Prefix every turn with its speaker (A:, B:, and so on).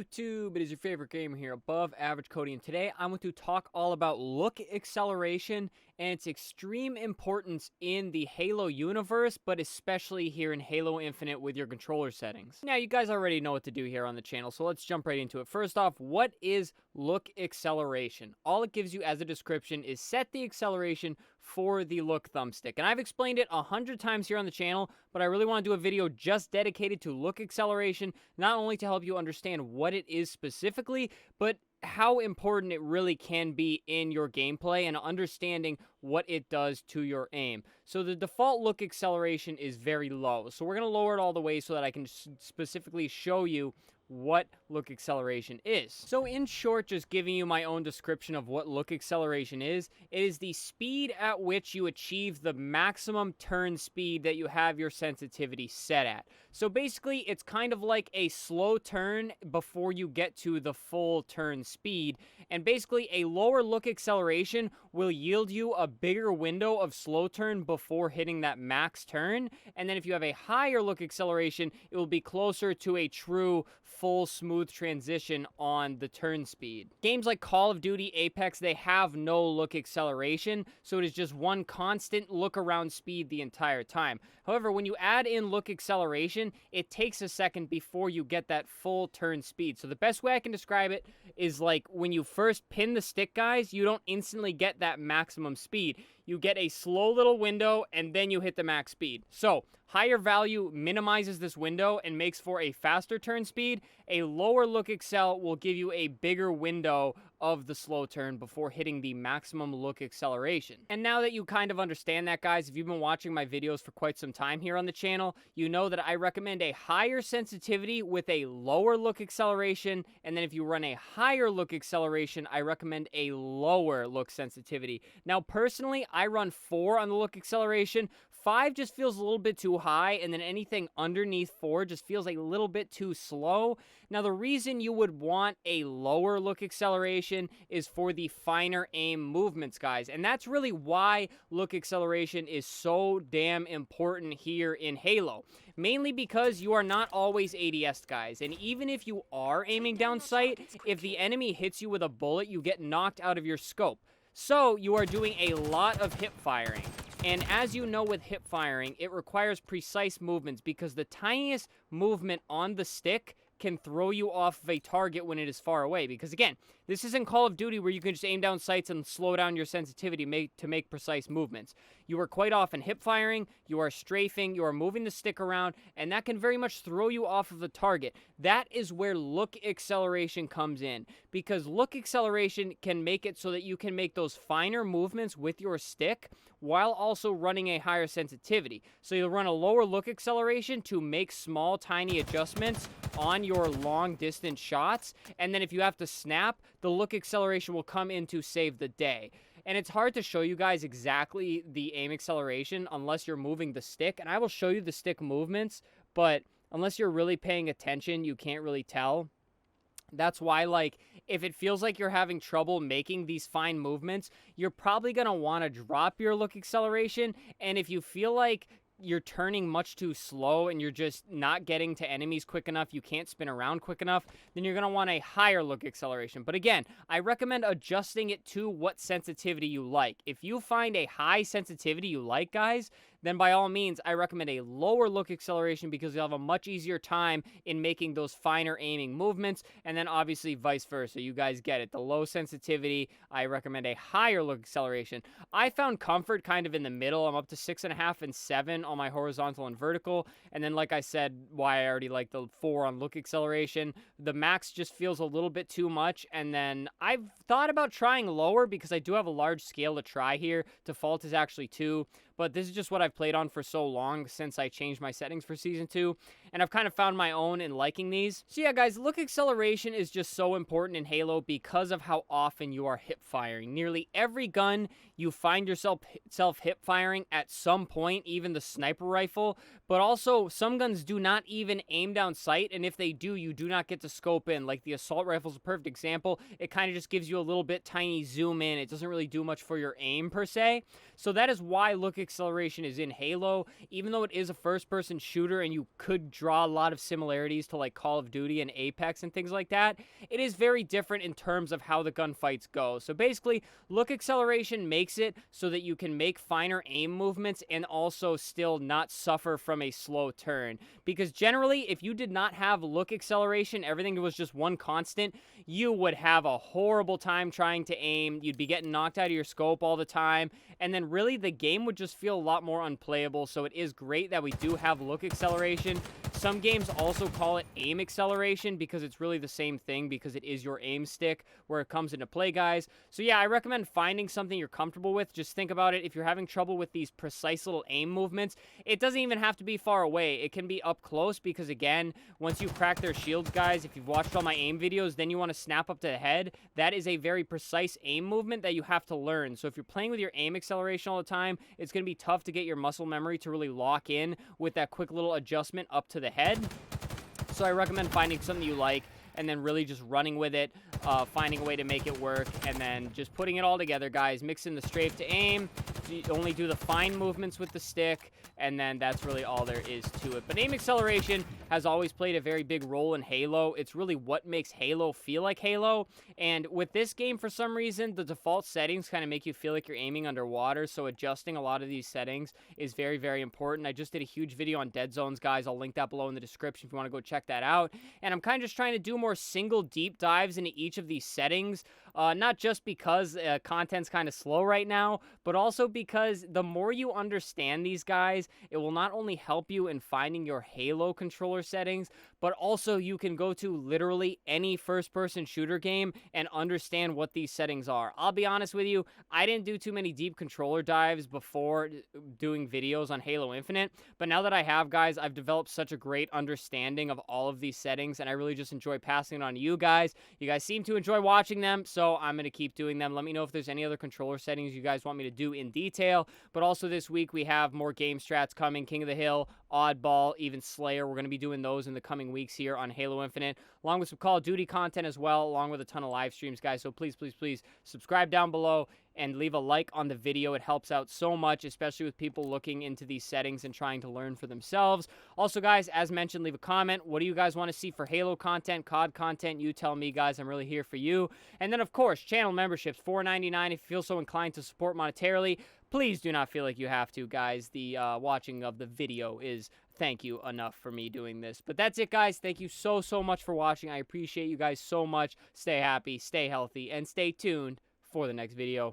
A: YouTube? It is your favorite gamer here, Above Average Cody, and today I'm going to talk all about look acceleration and its extreme importance in the Halo universe, but especially here in Halo Infinite with your controller settings. Now, you guys already know what to do here on the channel, so let's jump right into it. First off, what is look acceleration? All it gives you as a description is set the acceleration for the look thumbstick. And I've explained it 100 times here on the channel, but I really want to do a video just dedicated to look acceleration, not only to help you understand what it is specifically, but how important it really can be in your gameplay and understanding what it does to your aim. So the default look acceleration is very low. So we're going to lower it all the way so that I can specifically show you what look acceleration is. So in short, just giving you my own description of what look acceleration is, it is the speed at which you achieve the maximum turn speed that you have your sensitivity set at. So basically, it's kind of like a slow turn before you get to the full turn speed. And basically, a lower look acceleration will yield you a bigger window of slow turn before hitting that max turn. And then if you have a higher look acceleration, it will be closer to a true full smooth transition on the turn speed. Games like Call of Duty, Apex, they have no look acceleration, so it is just one constant look around speed the entire time. However, when you add in look acceleration, it takes a second before you get that full turn speed. So the best way I can describe it is like when you first pin the stick, guys, you don't instantly get that maximum speed. You get a slow little window, and then you hit the max speed. So, higher value minimizes this window and makes for a faster turn speed. A lower look accel will give you a bigger window of the slow turn before hitting the maximum look acceleration. And now that you kind of understand that, guys, if you've been watching my videos for quite some time here on the channel, you know that I recommend a higher sensitivity with a lower look acceleration, and then if you run a higher look acceleration, I recommend a lower look sensitivity. Now, personally, I run 4 on the look acceleration. 5 just feels a little bit too high, and then anything underneath 4 just feels a little bit too slow. Now, the reason you would want a lower look acceleration is for the finer aim movements, guys. And that's really why look acceleration is so damn important here in Halo. Mainly because you are not always ADS, guys. And even if you are aiming down sight, if the enemy hits you with a bullet, you get knocked out of your scope. So, you are doing a lot of hip firing. And as you know with hip firing, it requires precise movements because the tiniest movement on the stick can throw you off of a target when it is far away. Because again, this isn't Call of Duty where you can just aim down sights and slow down your sensitivity to make precise movements. You are quite often hip firing, you are strafing, you are moving the stick around, and that can very much throw you off of the target. That is where look acceleration comes in, because look acceleration can make it so that you can make those finer movements with your stick while also running a higher sensitivity. So you'll run a lower look acceleration to make small, tiny adjustments on your long distance shots, and then if you have to snap, the look acceleration will come in to save the day. And it's hard to show you guys exactly the aim acceleration unless you're moving the stick, and I will show you the stick movements, but unless you're really paying attention, you can't really tell. That's why, like, if it feels like you're having trouble making these fine movements, you're probably going to want to drop your look acceleration, and if you feel like you're turning much too slow and you're just not getting to enemies quick enough, you can't spin around quick enough, then you're going to want a higher look acceleration. But again, I recommend adjusting it to what sensitivity you like. If you find a high sensitivity you like, guys, then by all means, I recommend a lower look acceleration because you'll have a much easier time in making those finer aiming movements, and then obviously vice versa. You guys get it. The low sensitivity, I recommend a higher look acceleration. I found comfort kind of in the middle. I'm up to 6.5 and 7 on my horizontal and vertical, and then like I said, why I already like the 4 on look acceleration. The max just feels a little bit too much, and then I've thought about trying lower because I do have a large scale to try here. Default is actually 2, but this is just what I've played on for so long since I changed my settings for Season 2, and I've kind of found my own in liking these. So yeah, guys, look acceleration is just so important in Halo because of how often you are hip firing. Nearly every gun you find yourself hip firing at some point, even the sniper rifle, but also some guns do not even aim down sight, and if they do, you do not get to scope in. Like the assault rifle is a perfect example. It kind of just gives you a little bit tiny zoom in. It doesn't really do much for your aim per se. So that is why look acceleration is in Halo. Even though it is a first-person shooter and you could draw a lot of similarities to like Call of Duty and Apex and things like that, it is very different in terms of how the gunfights go. So basically, look acceleration makes it so that you can make finer aim movements and also still not suffer from a slow turn. Because generally, if you did not have look acceleration, everything was just one constant, you would have a horrible time trying to aim. You'd be getting knocked out of your scope all the time, and then really the game would just feel a lot more unplayable. So it is great that we do have look acceleration. Some games also call it aim acceleration because it's really the same thing, because it is your aim stick where it comes into play, guys. So yeah, I recommend finding something you're comfortable with. Just think about it. If you're having trouble with these precise little aim movements, it doesn't even have to be far away. It can be up close because, again, once you crack their shields, guys, if you've watched all my aim videos, then you want to snap up to the head. That is a very precise aim movement that you have to learn. So if you're playing with your aim acceleration all the time, it's going to be tough to get your muscle memory to really lock in with that quick little adjustment up to the head. So I recommend finding something you like and then really just running with it, finding a way to make it work, and then just putting it all together, guys. Mixing the strafe to aim, you only do the fine movements with the stick, and then that's really all there is to it. But aim acceleration has always played a very big role in Halo. It's really what makes Halo feel like Halo, and with this game, for some reason, the default settings kind of make you feel like you're aiming underwater, so adjusting a lot of these settings is very, very important. I just did a huge video on dead zones, guys. I'll link that below in the description if you want to go check that out, and I'm kind of just trying to do more single deep dives into each of these settings, not just because content's kind of slow right now, but also because the more you understand these guys, it will not only help you in finding your Halo controller settings, but also you can go to literally any first-person shooter game and understand what these settings are. I'll be honest with you, I didn't do too many deep controller dives before doing videos on Halo Infinite, but now that I have, guys, I've developed such a great understanding of all of these settings, and I really just enjoy passing it on to you guys. You guys seem to enjoy watching them, so I'm going to keep doing them. Let me know if there's any other controller settings you guys want me to do in detail, but also this week we have more game strats coming. King of the Hill, Oddball, even Slayer. We're going to be doing those in the coming weeks here on Halo Infinite, along with some Call of Duty content as well, along with a ton of live streams, guys. So please, please, please subscribe down below and leave a like on the video. It helps out so much, especially with people looking into these settings and trying to learn for themselves. Also, guys, as mentioned, leave a comment. What do you guys want to see for Halo content, COD content? You tell me, guys. I'm really here for you. And then, of course, channel memberships, $4.99 if you feel so inclined to support monetarily. Please do not feel like you have to, guys. The watching of the video is thank you enough for me doing this. But that's it, guys. Thank you so, so much for watching. I appreciate you guys so much. Stay happy, stay healthy, and stay tuned for the next video.